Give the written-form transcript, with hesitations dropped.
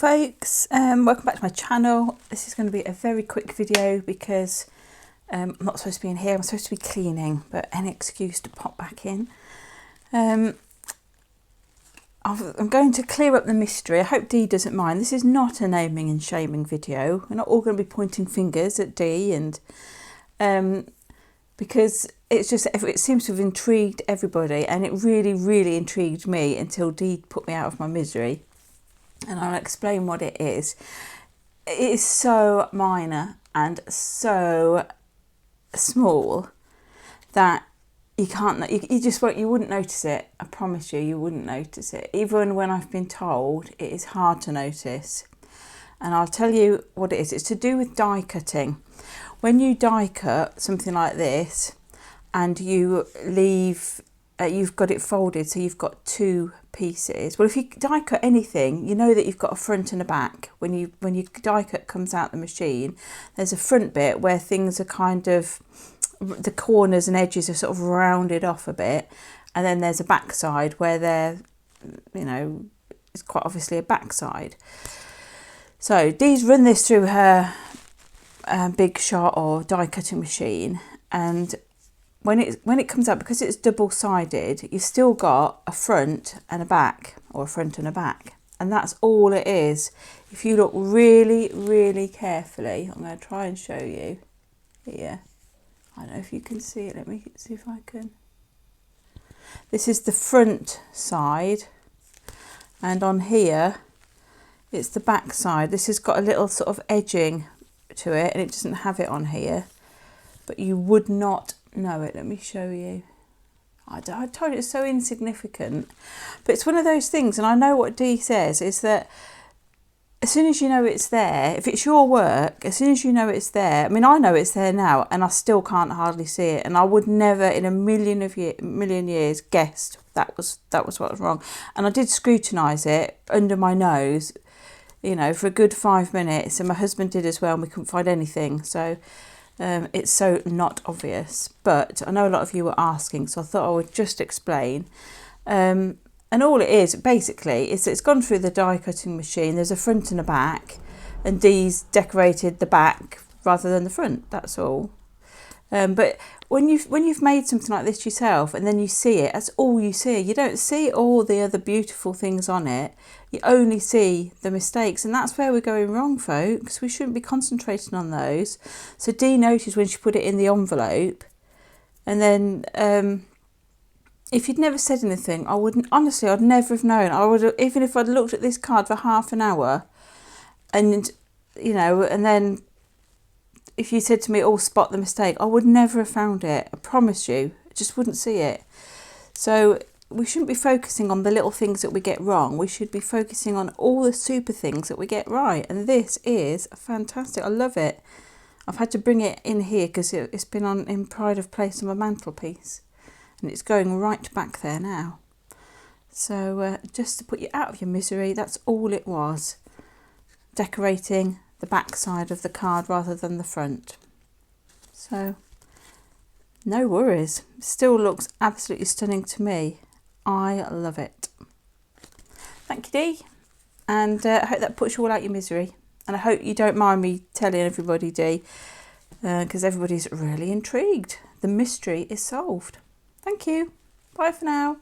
morning folks, welcome back to my channel. This is going to be a very quick video because I'm not supposed to be in here, I'm supposed to be cleaning, but any excuse to pop back in. I'm going to clear up the mystery. I hope Dee doesn't mind. This is not a naming and shaming video. We're not all going to be pointing fingers at Dee, and because it seems to have intrigued everybody, and it really intrigued me until Dee put me out of my misery. And I'll explain what it is. It is so minor and so small that you wouldn't notice it. I promise you, you wouldn't notice it. Even when I've been told, it is hard to notice. And I'll tell you what it is. It's to do with die cutting. When you die cut something like this and you leave, you've got it folded, so you've got two pieces. Well, if you die cut anything, you know that you've got a front and a back. When your die cut comes out the machine, there's a front bit where things are kind of, the corners and edges are sort of rounded off a bit, and then there's a back side where they're, you know, it's quite obviously a back side. So Dee's run this through her big shot or die cutting machine, and when it comes out, because it's double-sided, you've still got a front and a back, or a front and a back, and that's all it is. If you look really carefully, I'm going to try and show you here. I don't know if you can see it. Let me see if I can. This is the front side, and on here it's the back side. This has got a little sort of edging to it, and it doesn't have it on here, but you would not know it. Let me show you. I told you it's so insignificant, but it's one of those things, and I know what Dee says is that as soon as you know it's there, if it's your work, as soon as you know it's there, I mean, I know it's there now and I still can't hardly see it, and I would never in a million years guessed that was what was wrong. And I did scrutinise it under my nose, you know, for a good 5 minutes, and my husband did as well, and we couldn't find anything. So it's so not obvious, but I know a lot of you were asking, so I thought I would just explain. And all it is basically is it's gone through the die cutting machine. There's a front and a back, and Dee's decorated the back rather than the front. That's all. But when you've made something like this yourself and then you see it, that's all you see. You don't see all the other beautiful things on it. You only see the mistakes, and that's where we're going wrong, folks. We shouldn't be concentrating on those. So Dee noticed when she put it in the envelope, and then if you'd never said anything, I wouldn't, honestly, I'd never have known. I would have, even if I'd looked at this card for half an hour, and you know, and then if you said to me, oh, spot the mistake, I would never have found it. I promise you, I just wouldn't see it. So we shouldn't be focusing on the little things that we get wrong. We should be focusing on all the super things that we get right. And this is fantastic. I love it. I've had to bring it in here because it's been on in pride of place on my mantelpiece. And it's going right back there now. So just to put you out of your misery, that's all it was. Decorating the back side of the card rather than the front. So no worries. Still looks absolutely stunning to me. I love it. Thank you, Dee. And I hope that puts you all out your misery. And I hope you don't mind me telling everybody, Dee, because everybody's really intrigued. The mystery is solved. Thank you. Bye for now.